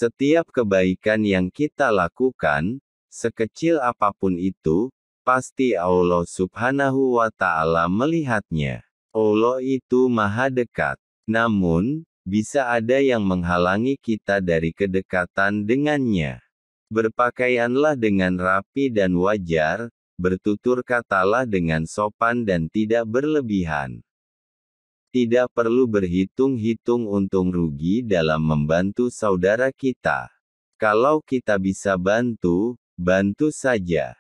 Setiap kebaikan yang kita lakukan, sekecil apapun itu, pasti Allah Subhanahu wa Ta'ala melihatnya. Allah itu Maha dekat. Namun, bisa ada yang menghalangi kita dari kedekatan dengannya. Berpakaianlah dengan rapi dan wajar, bertutur katalah dengan sopan dan tidak berlebihan. Tidak perlu berhitung-hitung untung rugi dalam membantu saudara kita. Kalau kita bisa bantu, bantu saja.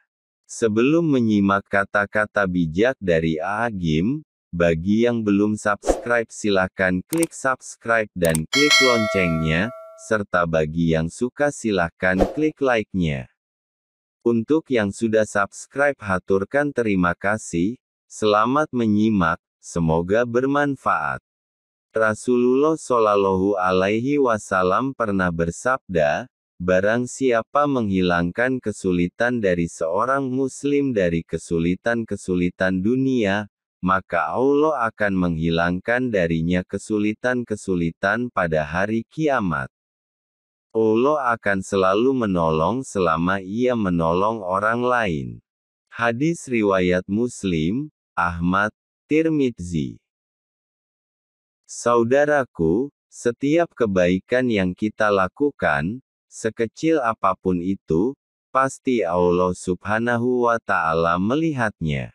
Sebelum menyimak kata-kata bijak dari Agim, bagi yang belum subscribe silakan klik subscribe dan klik loncengnya, serta bagi yang suka silakan klik like-nya. Untuk yang sudah subscribe haturkan terima kasih, selamat menyimak. Semoga bermanfaat. Rasulullah Shallallahu Alaihi Wasallam pernah bersabda, barang siapa menghilangkan kesulitan dari seorang muslim dari kesulitan-kesulitan dunia, maka Allah akan menghilangkan darinya kesulitan-kesulitan pada hari kiamat. Allah akan selalu menolong selama ia menolong orang lain. Hadis riwayat Muslim, Ahmad, Tirmidzi. Saudaraku, setiap kebaikan yang kita lakukan, sekecil apapun itu, pasti Allah Subhanahu wa Ta'ala melihatnya.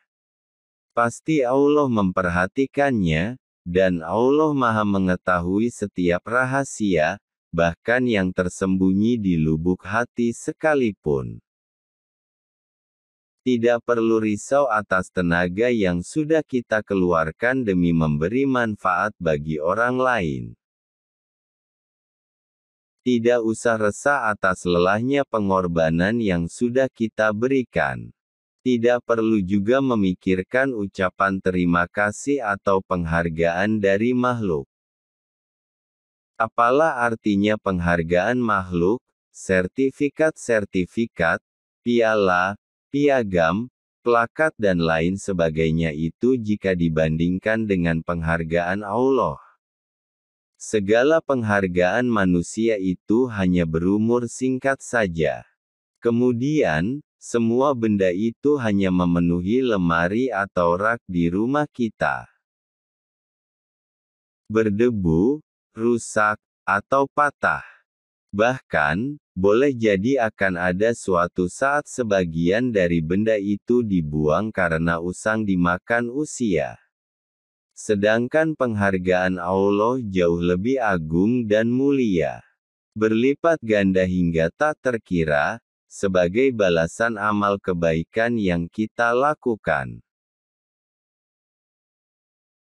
Pasti Allah memperhatikannya, dan Allah Maha mengetahui setiap rahasia, bahkan yang tersembunyi di lubuk hati sekalipun. Tidak perlu risau atas tenaga yang sudah kita keluarkan demi memberi manfaat bagi orang lain. Tidak usah resah atas lelahnya pengorbanan yang sudah kita berikan. Tidak perlu juga memikirkan ucapan terima kasih atau penghargaan dari makhluk. Apalah artinya penghargaan makhluk, sertifikat-sertifikat, piala, piagam, plakat dan lain sebagainya itu jika dibandingkan dengan penghargaan Allah. Segala penghargaan manusia itu hanya berumur singkat saja. Kemudian, semua benda itu hanya memenuhi lemari atau rak di rumah kita. Berdebu, rusak, atau patah. Bahkan, boleh jadi akan ada suatu saat sebagian dari benda itu dibuang karena usang dimakan usia. Sedangkan penghargaan Allah jauh lebih agung dan mulia. Berlipat ganda hingga tak terkira, sebagai balasan amal kebaikan yang kita lakukan.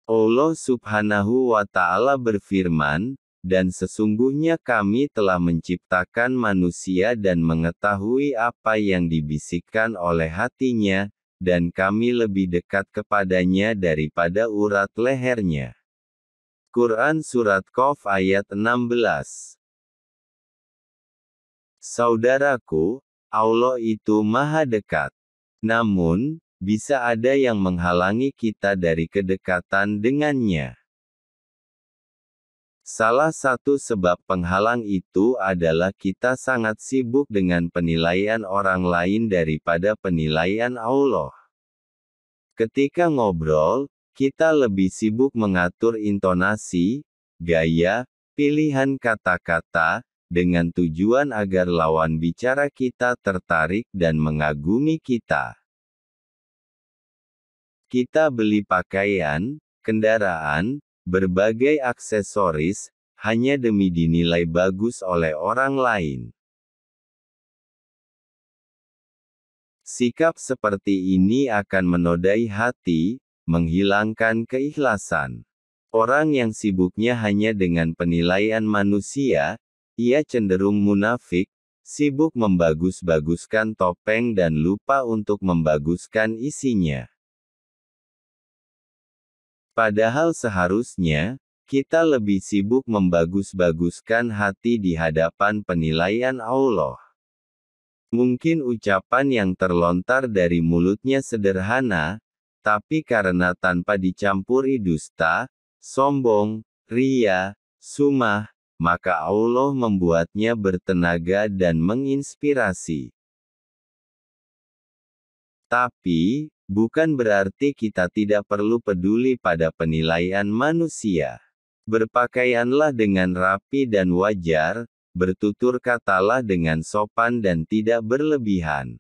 Allah Subhanahu wa Ta'ala berfirman, dan sesungguhnya kami telah menciptakan manusia dan mengetahui apa yang dibisikkan oleh hatinya, dan kami lebih dekat kepadanya daripada urat lehernya. Quran Surat Qaf ayat 16. Saudaraku, Allah itu Maha dekat. Namun, bisa ada yang menghalangi kita dari kedekatan dengannya. Salah satu sebab penghalang itu adalah kita sangat sibuk dengan penilaian orang lain daripada penilaian Allah. Ketika ngobrol, kita lebih sibuk mengatur intonasi, gaya, pilihan kata-kata, dengan tujuan agar lawan bicara kita tertarik dan mengagumi kita. Kita beli pakaian, kendaraan, berbagai aksesoris, hanya demi dinilai bagus oleh orang lain. Sikap seperti ini akan menodai hati, menghilangkan keikhlasan. Orang yang sibuknya hanya dengan penilaian manusia, ia cenderung munafik, sibuk membagus-baguskan topeng dan lupa untuk membaguskan isinya. Padahal seharusnya, kita lebih sibuk membagus-baguskan hati di hadapan penilaian Allah. Mungkin ucapan yang terlontar dari mulutnya sederhana, tapi karena tanpa dicampuri dusta, sombong, ria, sumah, maka Allah membuatnya bertenaga dan menginspirasi. Tapi, bukan berarti kita tidak perlu peduli pada penilaian manusia. Berpakaianlah dengan rapi dan wajar, bertutur katalah dengan sopan dan tidak berlebihan.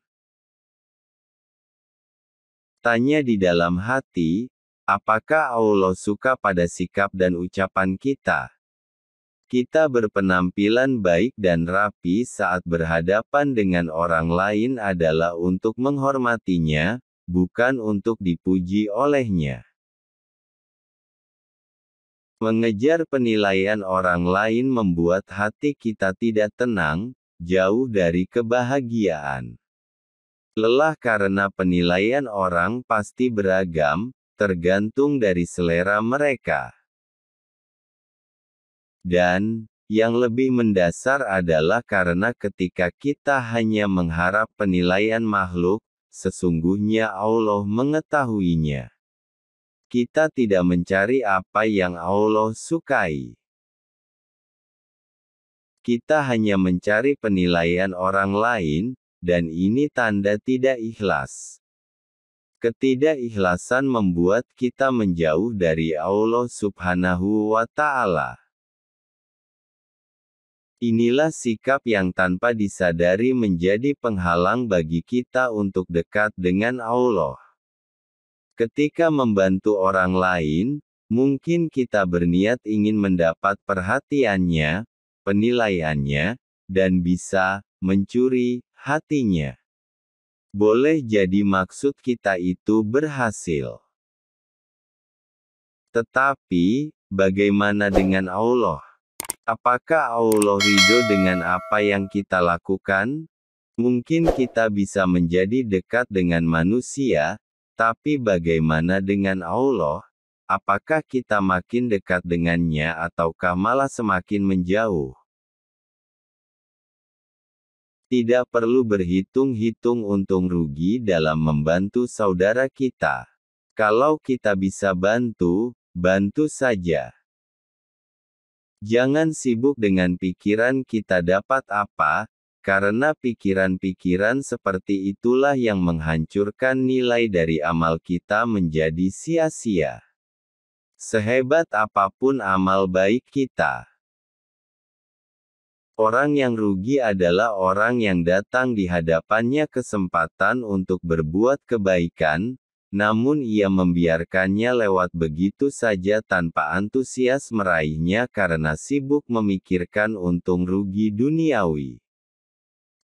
Tanya di dalam hati, apakah Allah suka pada sikap dan ucapan kita? Kita berpenampilan baik dan rapi saat berhadapan dengan orang lain adalah untuk menghormatinya, bukan untuk dipuji olehnya. Mengejar penilaian orang lain membuat hati kita tidak tenang, jauh dari kebahagiaan. Lelah karena penilaian orang pasti beragam, tergantung dari selera mereka. Dan, yang lebih mendasar adalah karena ketika kita hanya mengharap penilaian makhluk, sesungguhnya Allah mengetahuinya. Kita tidak mencari apa yang Allah sukai. Kita hanya mencari penilaian orang lain, dan ini tanda tidak ikhlas. Ketidakikhlasan membuat kita menjauh dari Allah Subhanahu wa Ta'ala. Inilah sikap yang tanpa disadari menjadi penghalang bagi kita untuk dekat dengan Allah. Ketika membantu orang lain, mungkin kita berniat ingin mendapat perhatiannya, penilaiannya, dan bisa mencuri hatinya. Boleh jadi maksud kita itu berhasil. Tetapi, bagaimana dengan Allah? Apakah Allah ridho dengan apa yang kita lakukan? Mungkin kita bisa menjadi dekat dengan manusia, tapi bagaimana dengan Allah? Apakah kita makin dekat dengannya ataukah malah semakin menjauh? Tidak perlu berhitung-hitung untung rugi dalam membantu saudara kita. Kalau kita bisa bantu, bantu saja. Jangan sibuk dengan pikiran kita dapat apa, karena pikiran-pikiran seperti itulah yang menghancurkan nilai dari amal kita menjadi sia-sia. Sehebat apapun amal baik kita, orang yang rugi adalah orang yang datang di hadapannya kesempatan untuk berbuat kebaikan, namun ia membiarkannya lewat begitu saja tanpa antusias meraihnya karena sibuk memikirkan untung rugi duniawi.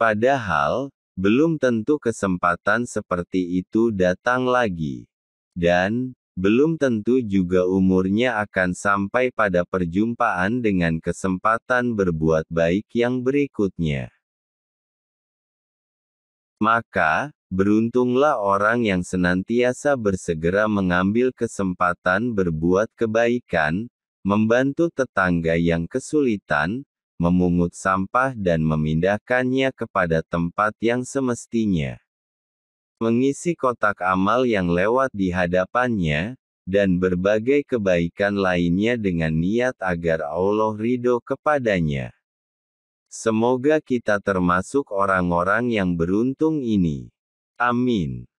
Padahal, belum tentu kesempatan seperti itu datang lagi. Dan, belum tentu juga umurnya akan sampai pada perjumpaan dengan kesempatan berbuat baik yang berikutnya. Maka, beruntunglah orang yang senantiasa bersegera mengambil kesempatan berbuat kebaikan, membantu tetangga yang kesulitan, memungut sampah dan memindahkannya kepada tempat yang semestinya. Mengisi kotak amal yang lewat di hadapannya, dan berbagai kebaikan lainnya dengan niat agar Allah ridho kepadanya. Semoga kita termasuk orang-orang yang beruntung ini. Amin.